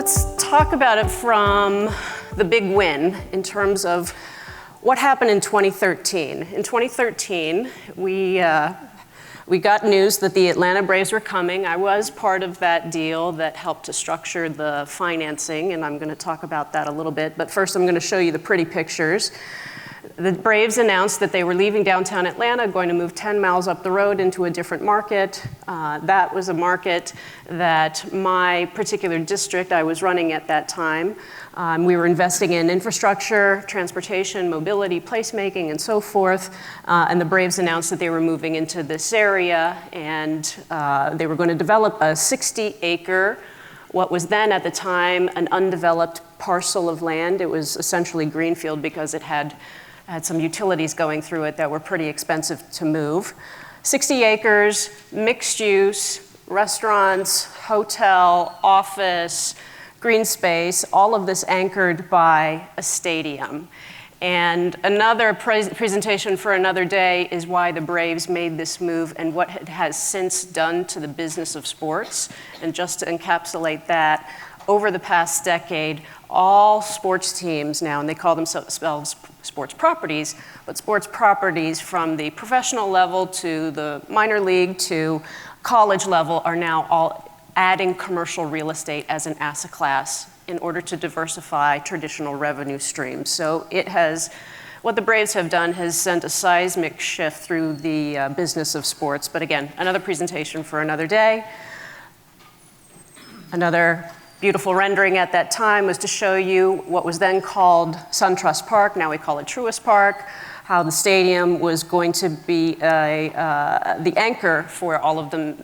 let's talk about it from the big win in terms of what happened in 2013. In 2013, we got news that the Atlanta Braves were coming. I was part of that deal that helped to structure the financing, and I'm going to talk about that a little bit. But first, I'm going to show you the pretty pictures. The Braves announced that they were leaving downtown Atlanta, going to move 10 miles up the road into a different market. That was a market that my particular district I was running at that time. We were investing in infrastructure, transportation, mobility, placemaking, and so forth. And the Braves announced that they were moving into this area, and they were going to develop a 60-acre, what was then at the time an undeveloped parcel of land. It was essentially greenfield because it had some utilities going through it that were pretty expensive to move. 60 acres, mixed use, restaurants, hotel, office, green space, all of this anchored by a stadium. And another presentation for another day is why the Braves made this move and what it has since done to the business of sports. And just to encapsulate that, over the past decade, all sports teams now, and they call themselves sports properties, but sports properties from the professional level to the minor league to college level are now all adding commercial real estate as an asset class in order to diversify traditional revenue streams. So what the Braves have done has sent a seismic shift through the business of sports. But again, another presentation for another day. Another beautiful rendering at that time was to show you what was then called SunTrust Park, now we call it Truist Park, how the stadium was going to be the anchor for all of the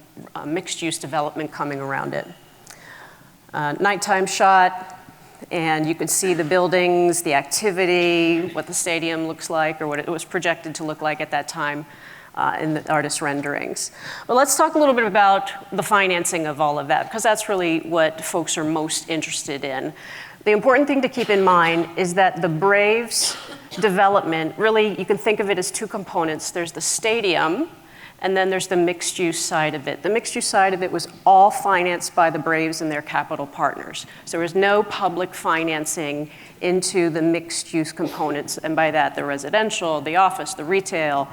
mixed-use development coming around it. Nighttime shot, and you could see the buildings, the activity, what the stadium looks like, or what it was projected to look like at that time in the artist renderings. But let's talk a little bit about the financing of all of that, because that's really what folks are most interested in. The important thing to keep in mind is that the Braves development, really, you can think of it as two components. There's the stadium, and then there's the mixed-use side of it. The mixed-use side of it was all financed by the Braves and their capital partners. So there was no public financing into the mixed-use components, and by that, the residential, the office, the retail,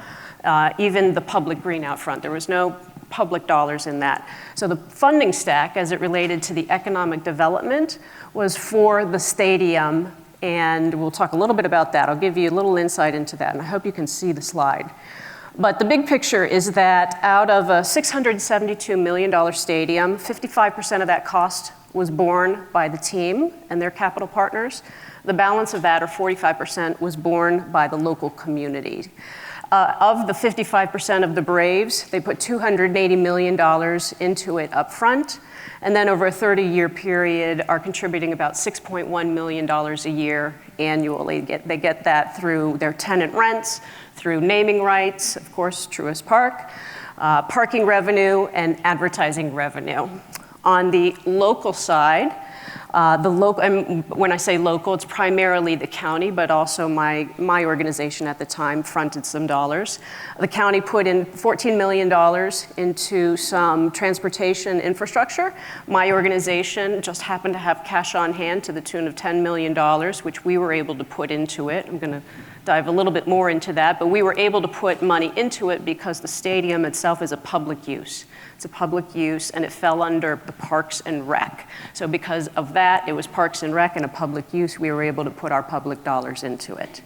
even the public green out front. There was no public dollars in that. So the funding stack, as it related to the economic development, was for the stadium, and we'll talk a little bit about that. I'll give you a little insight into that, and I hope you can see the slide. But the big picture is that out of a $672 million stadium, 55% of that cost was borne by the team and their capital partners. The balance of that, or 45%, was borne by the local community. Of the 55% of the Braves, they put $280 million into it up front, and then over a 30-year period are contributing about $6.1 million a year annually. They get that through their tenant rents, through naming rights, of course, Truist Park, parking revenue, and advertising revenue. On the local side, and when I say local, it's primarily the county, but also my organization at the time fronted some dollars. The county put in $14 million into some transportation infrastructure. My organization just happened to have cash on hand to the tune of $10 million, which we were able to put into it. I'm going to dive a little bit more into that, but we were able to put money into it because the stadium itself is a public use. It's a public use, and it fell under the Parks and Rec. So because of that, it was Parks and Rec and a public use, we were able to put our public dollars into it.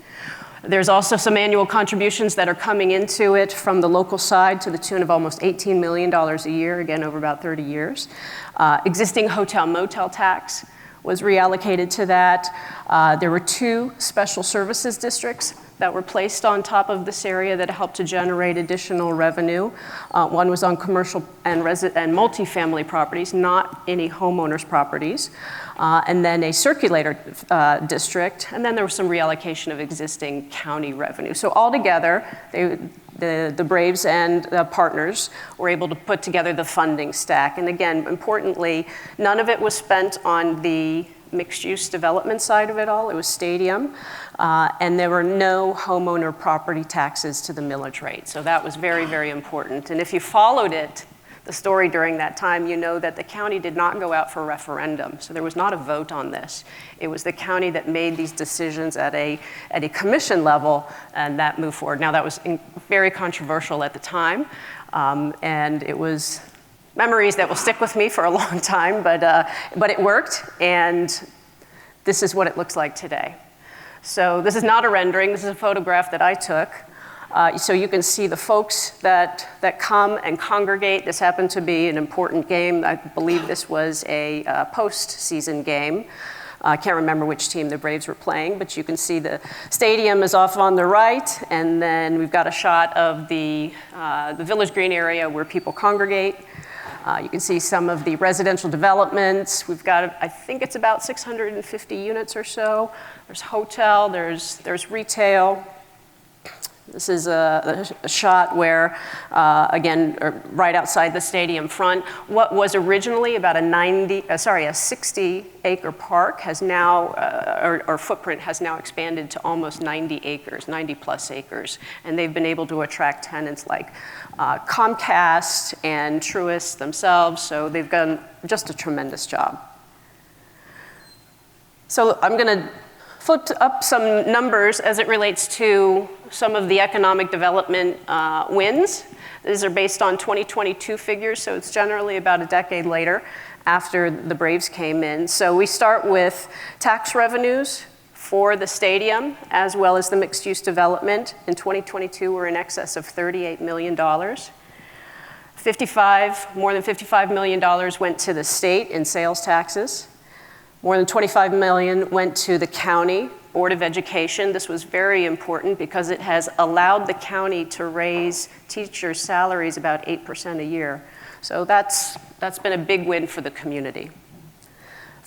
There's also some annual contributions that are coming into it from the local side to the tune of almost $18 million a year, again, over about 30 years. Existing hotel motel tax was reallocated to that. There were 2 special services districts that were placed on top of this area that helped to generate additional revenue. One was on commercial and multifamily properties, not any homeowners' properties. And then a circulator district, and then there was some reallocation of existing county revenue. So altogether, the Braves and the partners were able to put together the funding stack. And again, importantly, none of it was spent on the mixed-use development side of it all. It was stadium. And there were no homeowner property taxes to the millage rate. So that was very, very important. And if you followed it the story during that time, you know that the county did not go out for a referendum. So there was not a vote on this. It was the county that made these decisions at a commission level, and that moved forward. Now, that was very controversial at the time, and it was memories that will stick with me for a long time, but it worked, and this is what it looks like today. So this is not a rendering, this is a photograph that I took. So you can see the folks that come and congregate. This happened to be an important game. I believe this was a post-season game. I can't remember which team the Braves were playing, but you can see the stadium is off on the right, and then we've got a shot of the Village Green area where people congregate. You can see some of the residential developments. We've got, I think it's about 650 units or so. There's hotel, there's retail. This is a shot where, again, right outside the stadium front, what was originally about a 60-acre park has now, or footprint has now expanded to almost 90 acres, 90 plus acres. And they've been able to attract tenants like Comcast and Truist themselves, so they've done just a tremendous job. So I'm gonna flip up some numbers as it relates to some of the economic development wins. These are based on 2022 figures, so it's generally about a decade later after the Braves came in. So we start with tax revenues for the stadium as well as the mixed-use development. In 2022, we're in excess of $38 million. More than $55 million went to the state in sales taxes. More than $25 million went to the county Board of Education. This was very important because it has allowed the county to raise teachers' salaries about 8% a year. So that's been a big win for the community.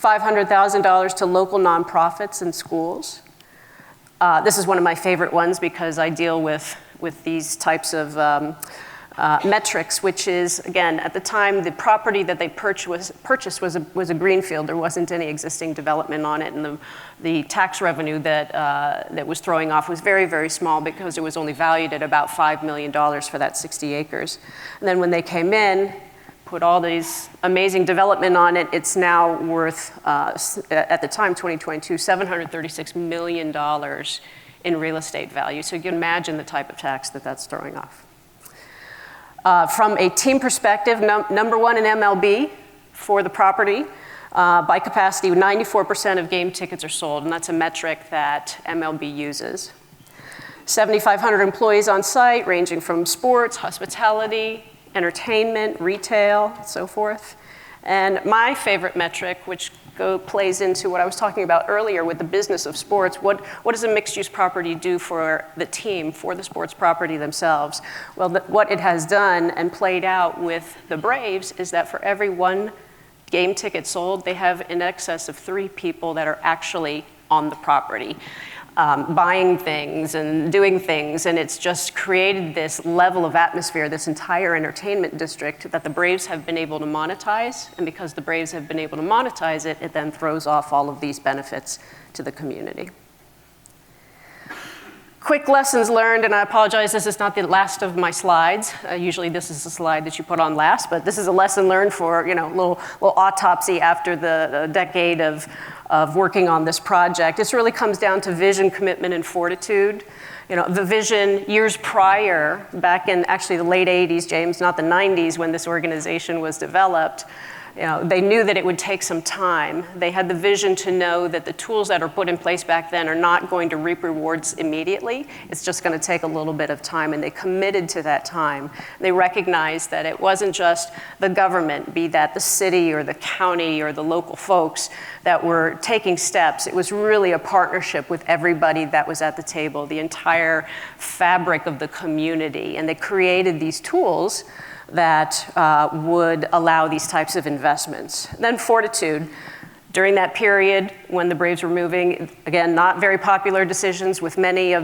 $500,000 to local nonprofits and schools. This is one of my favorite ones because I deal with these types of metrics, which is, again, at the time, the property that they purchased was a greenfield. There wasn't any existing development on it, and the tax revenue that was throwing off was very, very small because it was only valued at about $5 million for that 60 acres. And then when they came in, put all these amazing development on it, it's now worth, at the time, 2022, $736 million in real estate value. So you can imagine the type of tax that's throwing off. From a team perspective, number one in MLB for the property. By capacity, 94% of game tickets are sold, and that's a metric that MLB uses. 7,500 employees on site, ranging from sports, hospitality, entertainment, retail, and so forth. And my favorite metric, which plays into what I was talking about earlier with the business of sports, what does a mixed-use property do for the team, for the sports property themselves? Well, what it has done and played out with the Braves is that for every one game ticket sold, they have in excess of 3 people that are actually on the property, buying things and doing things, and it's just created this level of atmosphere, this entire entertainment district that the Braves have been able to monetize, and because the Braves have been able to monetize it, it then throws off all of these benefits to the community. Quick lessons learned, and I apologize, this is not the last of my slides. Usually this is a slide that you put on last, but this is a lesson learned for, little autopsy after the decade of working on this project. This really comes down to vision, commitment, and fortitude. The vision years prior, back in actually the late 80s, James, not the 90s, when this organization was developed, they knew that it would take some time. They had the vision to know that the tools that are put in place back then are not going to reap rewards immediately. It's just going to take a little bit of time, and they committed to that time. They recognized that it wasn't just the government, be that the city or the county or the local folks, that were taking steps. It was really a partnership with everybody that was at the table, the entire fabric of the community, and they created these tools that would allow these types of investments. Then fortitude. During that period when the Braves were moving, again, not very popular decisions with many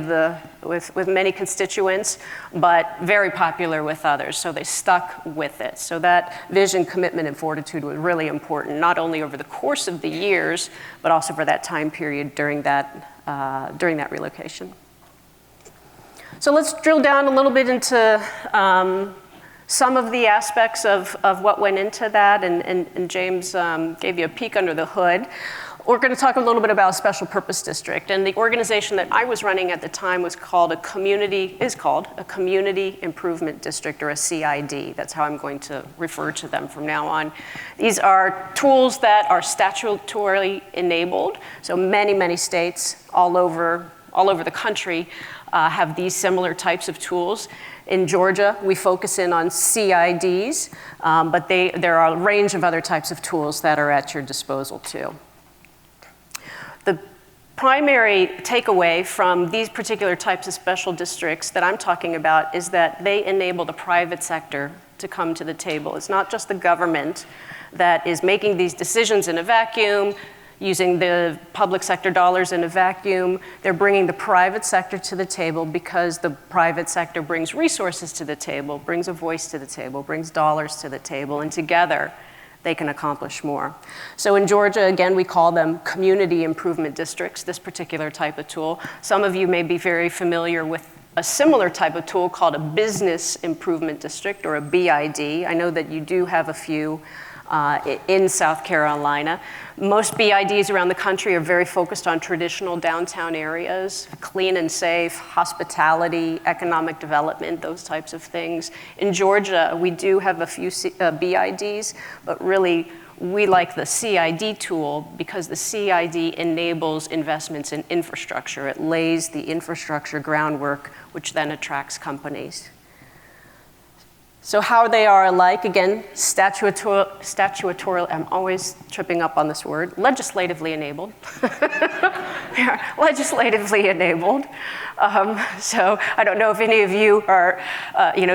constituents, but very popular with others, so they stuck with it. So that vision, commitment, and fortitude was really important, not only over the course of the years, but also for that time period during that relocation. So let's drill down a little bit into some of the aspects of what went into that, and James gave you a peek under the hood. We're going to talk a little bit about special purpose district, and the organization that I was running at the time is called a community improvement district, or a CID. That's how I'm going to refer to them from now on. These are tools that are statutorily enabled. So many states all over the country have these similar types of tools. In Georgia, we focus in on CIDs, but there are a range of other types of tools that are at your disposal too. The primary takeaway from these particular types of special districts that I'm talking about is that they enable the private sector to come to the table. It's not just the government that is making these decisions in a vacuum, using the public sector dollars in a vacuum. They're bringing the private sector to the table because the private sector brings resources to the table, brings a voice to the table, brings dollars to the table, and together they can accomplish more. So in Georgia, again, we call them community improvement districts, this particular type of tool. Some of you may be very familiar with a similar type of tool called a business improvement district, or a BID. I know that you do have a few in South Carolina. Most BIDs around the country are very focused on traditional downtown areas, clean and safe, hospitality, economic development, those types of things. In Georgia, we do have a few BIDs, but really we like the CID tool because the CID enables investments in infrastructure. It lays the infrastructure groundwork, which then attracts companies. So how they are alike, again, statutory, I'm always tripping up on this word, legislatively enabled. They are legislatively enabled. So I don't know if any of you are,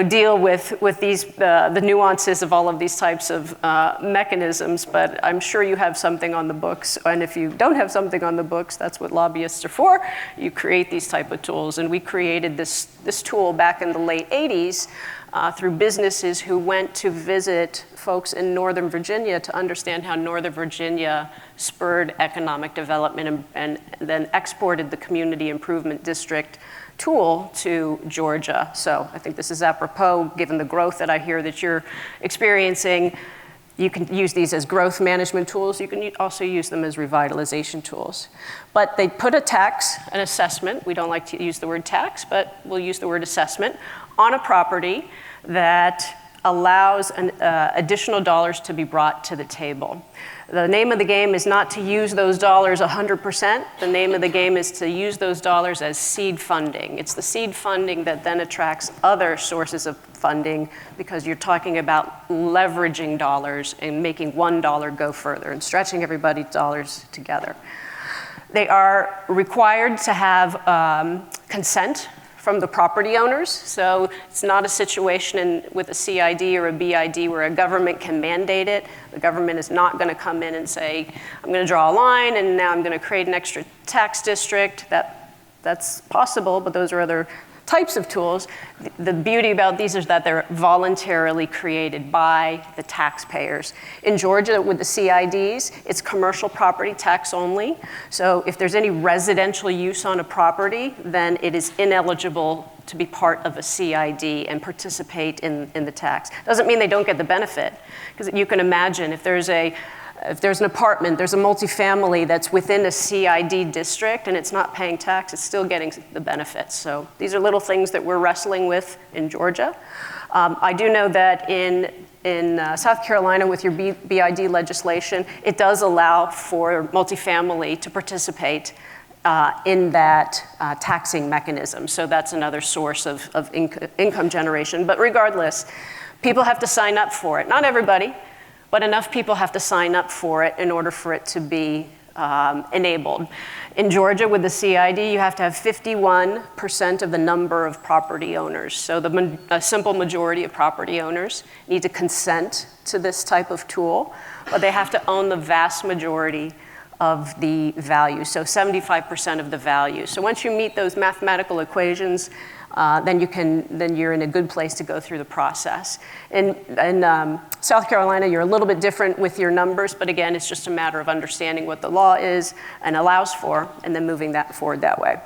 deal with these, the nuances of all of these types of mechanisms, but I'm sure you have something on the books. And if you don't have something on the books, that's what lobbyists are for. You create these type of tools. And we created this tool back in the late 80s through businesses who went to visit folks in Northern Virginia to understand how Northern Virginia spurred economic development and then exported the community improvement district tool to Georgia. So I think this is apropos, given the growth that I hear that you're experiencing. You can use these as growth management tools. You can also use them as revitalization tools. But they put an assessment, we don't like to use the word tax, but we'll use the word assessment, on a property that allows additional dollars to be brought to the table. The name of the game is not to use those dollars 100%. The name of the game is to use those dollars as seed funding. It's the seed funding that then attracts other sources of funding, because you're talking about leveraging dollars and making $1 go further and stretching everybody's dollars together. They are required to have consent from the property owners. So it's not a situation with a CID or a BID where a government can mandate it. The government is not going to come in and say, I'm going to draw a line and now I'm going to create an extra tax district. That's possible, but those are other types of tools. The beauty about these is that they're voluntarily created by the taxpayers. In Georgia, with the CIDs, it's commercial property tax only. So if there's any residential use on a property, then it is ineligible to be part of a CID and participate in the tax. Doesn't mean they don't get the benefit, because you can imagine if there's an apartment, there's a multifamily that's within a CID district and it's not paying tax, it's still getting the benefits. So these are little things that we're wrestling with in Georgia. I do know that in South Carolina with your BID legislation, it does allow for multifamily to participate in that taxing mechanism. So that's another source of income generation. But regardless, people have to sign up for it. Not everybody, but enough people have to sign up for it in order for it to be enabled. In Georgia, with the CID, you have to have 51% of the number of property owners. So a simple majority of property owners need to consent to this type of tool, but they have to own the vast majority of the value, so 75% of the value. So once you meet those mathematical equations, then you're in a good place to go through the process. In South Carolina, you're a little bit different with your numbers, but again, it's just a matter of understanding what the law is and allows for, and then moving that forward that way.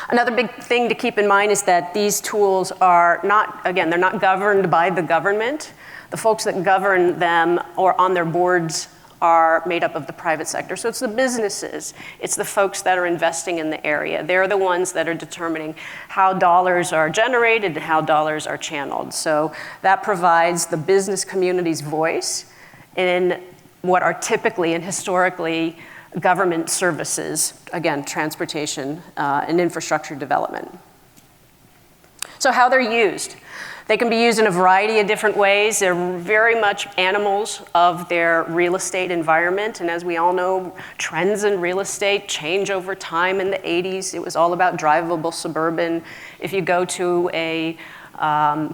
Another big thing to keep in mind is that these tools are not, again, they're not governed by the government. The folks that govern them or on their boards are made up of the private sector. So it's the businesses, it's the folks that are investing in the area. They're the ones that are determining how dollars are generated and how dollars are channeled. So that provides the business community's voice in what are typically and historically government services, again, transportation and infrastructure development. So how they're used. They can be used in a variety of different ways. They're very much animals of their real estate environment. And as we all know, trends in real estate change over time. In the 80s, it was all about drivable suburban. If you go to a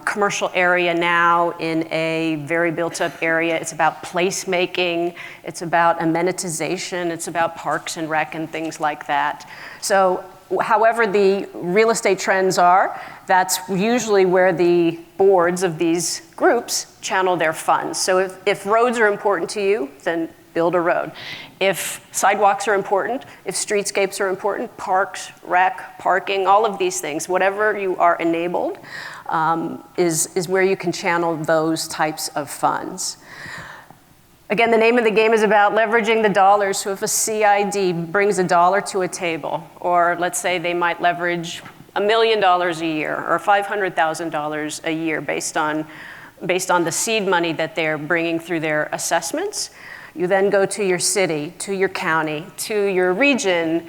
commercial area now in a very built-up area, it's about placemaking, it's about amenitization, it's about parks and rec and things like that. So however the real estate trends are, that's usually where the boards of these groups channel their funds. So if roads are important to you, then build a road. If sidewalks are important, if streetscapes are important, parks, rec, parking, all of these things, whatever you are enabled, is where you can channel those types of funds. Again, the name of the game is about leveraging the dollars. So if a CID brings $1 to a table, or let's say they might leverage $1 million a year or $500,000 a year based on the seed money that they're bringing through their assessments, you then go to your city, to your county, to your region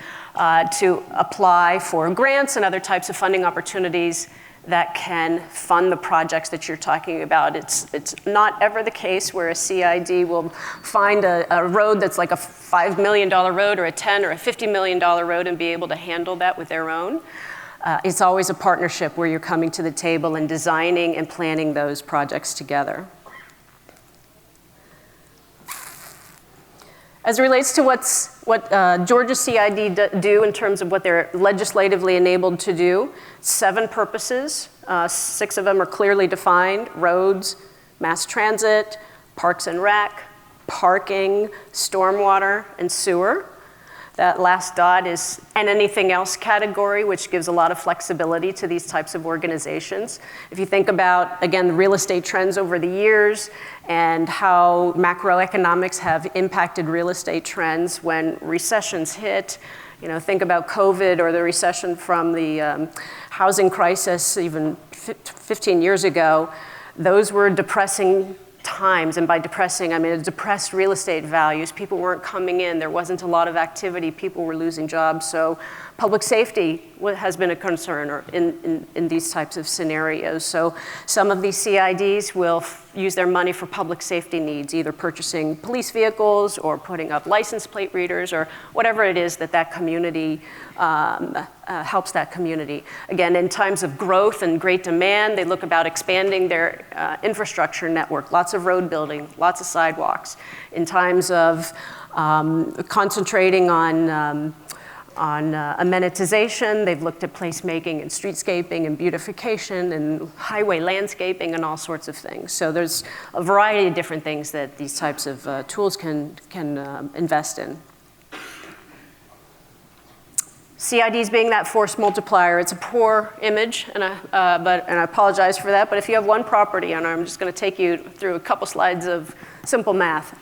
to apply for grants and other types of funding opportunities that can fund the projects that you're talking about. It's not ever the case where a CID will find a road that's like a $5 million road or a $10 or a $50 million road and be able to handle that with their own. It's always a partnership where you're coming to the table and designing and planning those projects together. As it relates to what Georgia CID do in terms of what they're legislatively enabled to do, 7 purposes. 6 of them are clearly defined: roads, mass transit, parks and rec, parking, stormwater, and sewer. That last dot is "and anything else" category, which gives a lot of flexibility to these types of organizations. If you think about, again, the real estate trends over the years and how macroeconomics have impacted real estate trends when recessions hit, you know, think about COVID or the recession from the housing crisis even 15 years ago. Those were depressing times, and by depressing, I mean it depressed real estate values. People weren't coming in, there wasn't a lot of activity, people were losing jobs, so public safety has been a concern in these types of scenarios. So some of these CIDs will use their money for public safety needs, either purchasing police vehicles or putting up license plate readers or whatever it is that that community helps that community. Again, in times of growth and great demand, they look about expanding their infrastructure network, lots of road building, lots of sidewalks. In times of concentrating on amenitization, they've looked at placemaking and streetscaping and beautification and highway landscaping and all sorts of things. So there's a variety of different things that these types of tools can invest in. CIDs being that force multiplier, it's a poor image, and I apologize for that, but if you have one property owner, I'm just going to take you through a couple slides of simple math.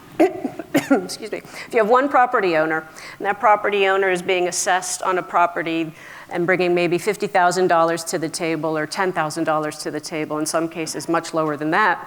Excuse me. If you have one property owner, and that property owner is being assessed on a property and bringing maybe $50,000 to the table or $10,000 to the table, in some cases much lower than that,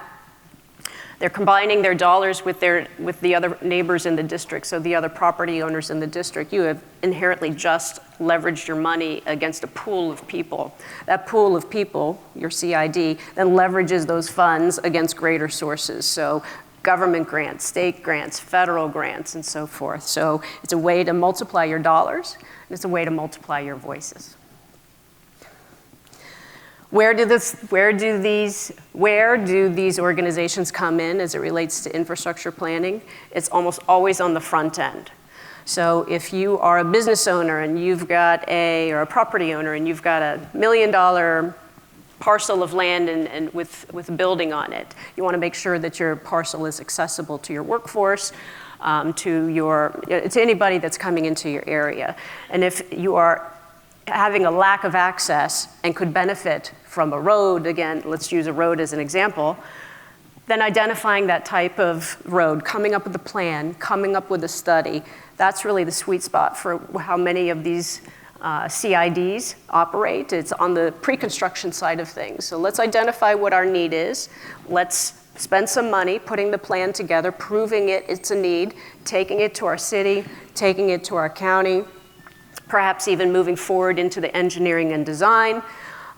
they're combining their dollars with the other neighbors in the district, so the other property owners in the district. You have inherently just leveraged your money against a pool of people. That pool of people, your CID, then leverages those funds against greater sources. So government grants, state grants, federal grants, and so forth. So it's a way to multiply your dollars, and it's a way to multiply your voices. Where do these organizations come in as it relates to infrastructure planning? It's almost always on the front end. So if you are a business owner and you've got or a property owner and you've got $1 million parcel of land and with a building on it, you want to make sure that your parcel is accessible to your workforce, to anybody that's coming into your area. And if you are having a lack of access and could benefit from a road, again, let's use a road as an example, then identifying that type of road, coming up with a plan, coming up with a study, that's really the sweet spot for how many of these CIDs operate. It's on the pre-construction side of things. So let's identify what our need is. Let's spend some money putting the plan together, proving it's a need, taking it to our city, taking it to our county, perhaps even moving forward into the engineering and design.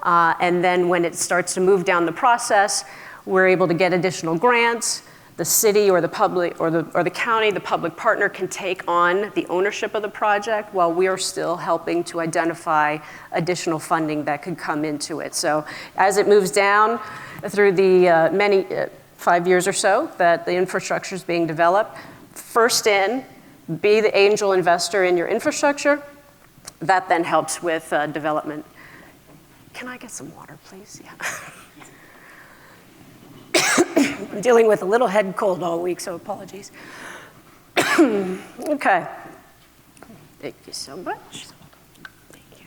And then when it starts to move down the process, we're able to get additional grants. The city or the public or the county, the public partner can take on the ownership of the project while we are still helping to identify additional funding that could come into it. So as it moves down through the 5 years or so that the infrastructure is being developed, first in, be the angel investor in your infrastructure. That then helps with development. Can I get some water, please? Yeah. I'm dealing with a little head cold all week, so apologies. Okay. Thank you so much. Thank you.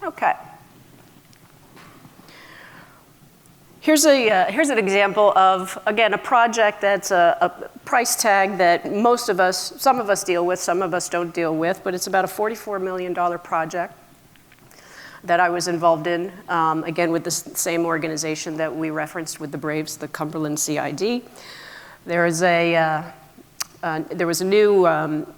Okay. Here's an example of, again, a project that's a price tag that some of us deal with, some of us don't deal with, but it's about a $44 million project that I was involved in, again, with the same organization that we referenced with the Braves, the Cumberland CID. There was a new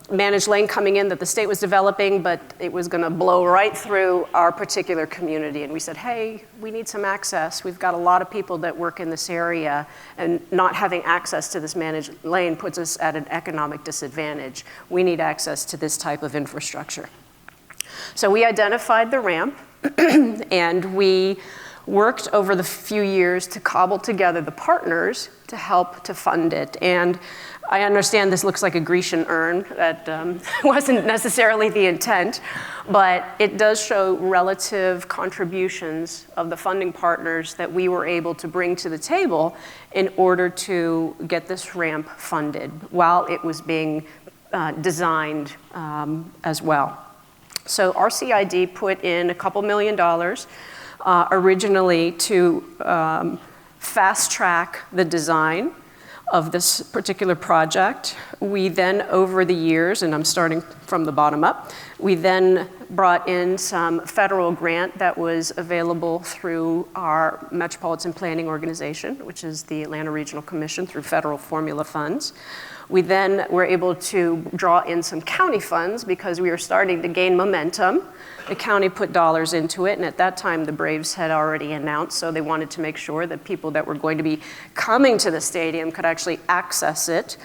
managed lane coming in that the state was developing, but it was going to blow right through our particular community. And we said, hey, we need some access. We've got a lot of people that work in this area, and not having access to this managed lane puts us at an economic disadvantage. We need access to this type of infrastructure. So we identified the ramp, and we worked over the few years to cobble together the partners to help to fund it. And I understand this looks like a Grecian urn. That wasn't necessarily the intent, but it does show relative contributions of the funding partners that we were able to bring to the table in order to get this ramp funded while it was being designed as well. So our CID put in a couple $1 million originally to fast track the design of this particular project. We then, over the years, and I'm starting from the bottom up, we then brought in some federal grant that was available through our Metropolitan Planning Organization, which is the Atlanta Regional Commission, through federal formula funds. We then were able to draw in some county funds because we were starting to gain momentum. The county put dollars into it, and at that time the Braves had already announced, so they wanted to make sure that people that were going to be coming to the stadium could actually access it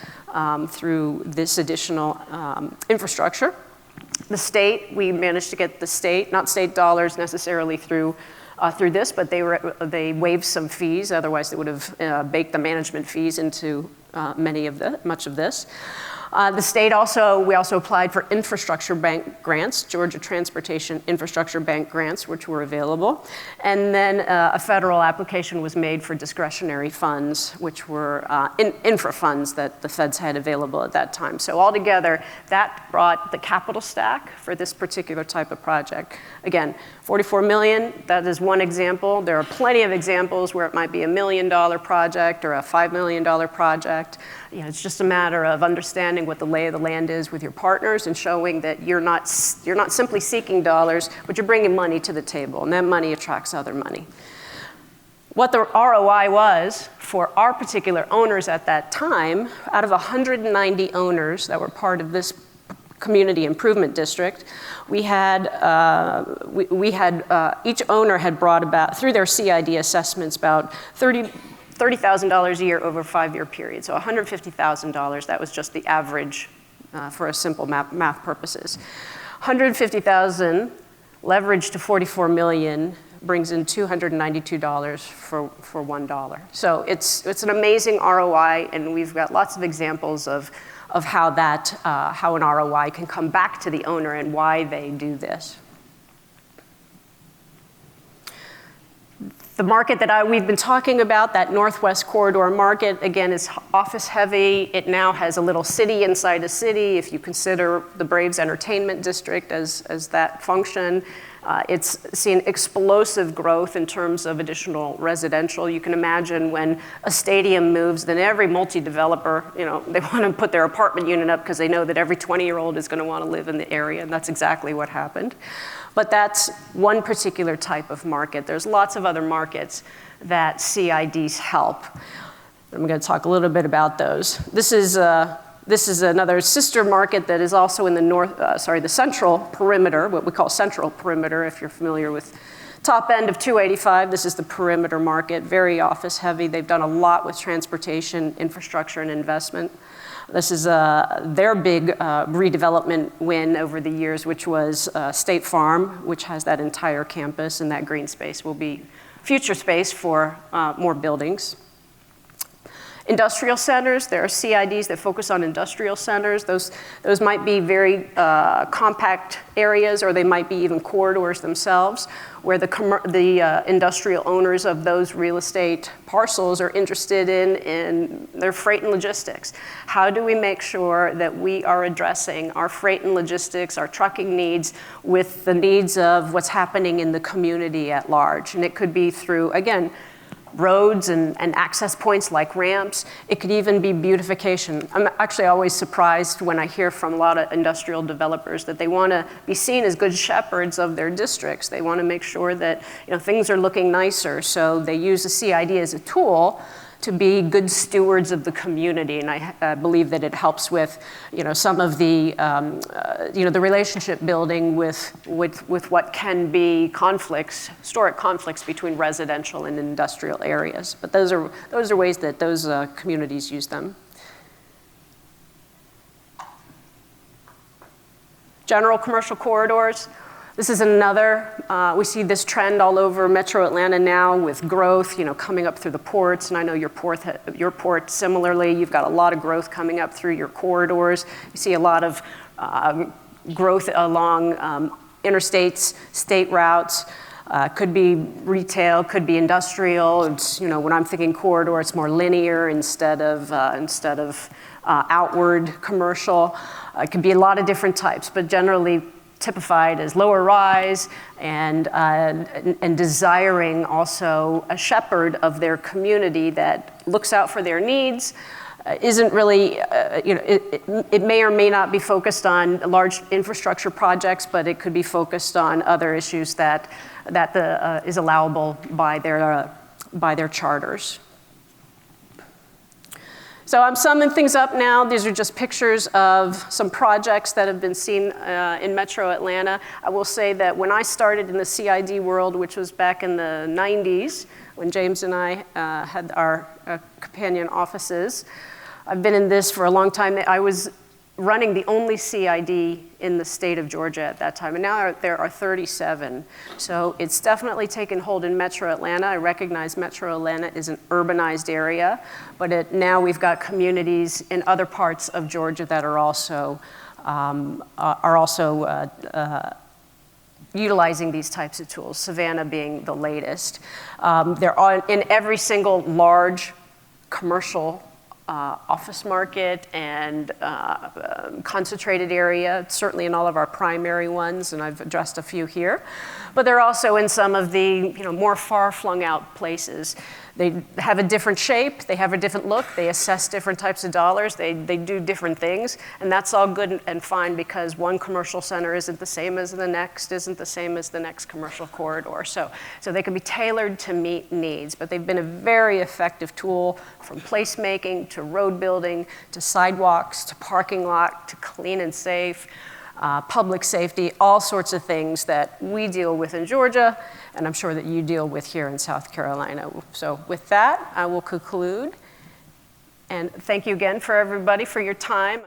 through this additional infrastructure. The state, we managed to get the state, not state dollars necessarily through this, but they waived some fees. Otherwise, they would have baked the management fees into much of this. The state we also applied for infrastructure bank grants, Georgia Transportation Infrastructure Bank grants, which were available. And then a federal application was made for discretionary funds, which were infra funds that the feds had available at that time. So altogether, that brought the capital stack for this particular type of project. Again, $44 million, that is one example. There are plenty of examples where it might be $1 million project or a $5 million project. It's just a matter of understanding what the lay of the land is with your partners and showing that you're not simply seeking dollars, but you're bringing money to the table, and that money attracts other money. What the ROI was for our particular owners at that time, out of 190 owners that were part of this community improvement district, we had each owner had brought about, through their CID assessments, about $30,000 a year over a 5-year period. So $150,000, that was just the average for a simple math purposes. $150,000 leveraged to $44 million brings in $292 for $1. So it's an amazing ROI, and we've got lots of examples of how an ROI can come back to the owner and why they do this. The market that we've been talking about, that Northwest Corridor market, again, is office heavy. It now has a little city inside a city. If you consider the Braves Entertainment District as that function, it's seen explosive growth in terms of additional residential. You can imagine when a stadium moves, then every multi-developer, they want to put their apartment unit up because they know that every 20-year-old is going to want to live in the area, and that's exactly what happened. But that's one particular type of market. There's lots of other markets that CIDs help. I'm going to talk a little bit about those. This is another sister market that is also in the central perimeter, what we call central perimeter, if you're familiar with top end of 285. This is the perimeter market, very office heavy. They've done a lot with transportation, infrastructure, and investment. This is their big redevelopment win over the years, which was State Farm, which has that entire campus, and that green space will be future space for more buildings. Industrial centers, there are CIDs that focus on industrial centers. Those might be very compact areas, or they might be even corridors themselves, where the industrial owners of those real estate parcels are interested in their freight and logistics. How do we make sure that we are addressing our freight and logistics, our trucking needs, with the needs of what's happening in the community at large? And it could be through, again, roads and access points like ramps. It could even be beautification. I'm actually always surprised when I hear from a lot of industrial developers that they want to be seen as good shepherds of their districts. They want to make sure that things are looking nicer, so they use the CID as a tool to be good stewards of the community, and I believe that it helps with some of the the relationship building with what can be historic conflicts between residential and industrial areas. But those are ways that those communities use them. General commercial corridors. This is another, we see this trend all over Metro Atlanta now with growth, coming up through the ports, and I know your port similarly, you've got a lot of growth coming up through your corridors. You see a lot of growth along interstates, state routes, could be retail, could be industrial. It's, when I'm thinking corridor, it's more linear instead of outward commercial. It could be a lot of different types, but generally typified as lower rise and desiring also a shepherd of their community that looks out for their needs, isn't really, it may or may not be focused on large infrastructure projects, but it could be focused on other issues that is allowable by their charters. So I'm summing things up now. These are just pictures of some projects that have been seen in Metro Atlanta. I will say that when I started in the CID world, which was back in the 90s, when James and I had our companion offices, I've been in this for a long time. I was running the only CID in the state of Georgia at that time, and now there are 37. So it's definitely taken hold in Metro Atlanta. I recognize Metro Atlanta is an urbanized area, but now we've got communities in other parts of Georgia that are also utilizing these types of tools, Savannah being the latest. They're in every single large commercial office market and concentrated area, certainly in all of our primary ones, and I've addressed a few here. But they're also in some of the more far-flung out places. They have a different shape, they have a different look, they assess different types of dollars, they do different things, and that's all good and fine because one commercial center isn't the same as the next, isn't the same as the next commercial corridor. So they can be tailored to meet needs, but they've been a very effective tool from placemaking to road building to sidewalks to parking lot to clean and safe. Public safety, all sorts of things that we deal with in Georgia, and I'm sure that you deal with here in South Carolina. So with that, I will conclude. And thank you again for everybody for your time.